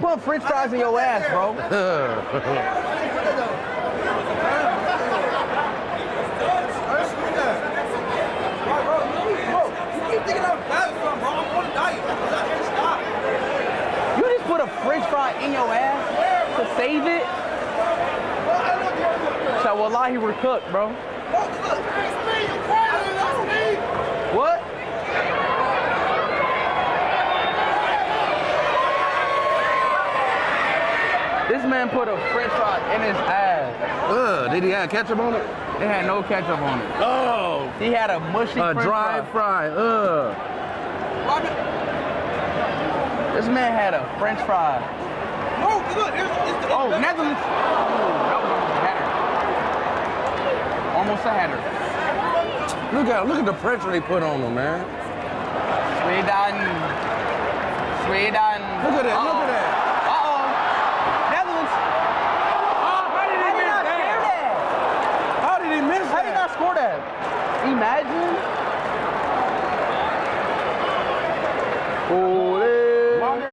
putting French fries in your ass, bro. You just put a French fry in your ass to save it? So wallahi, we're cooked, bro. What? This man put a French fry in his ass. Did he have ketchup on it? It had no ketchup on it. Oh. He had a mushy French dry fry. This man had a French fry. Oh, look, oh, Netherlands. Oh, that was almost a header. Look at the pressure they put on him, man. Sweden. Look at that, look at that. Netherlands. How did he miss that? How did he not score that? Imagine. Oh.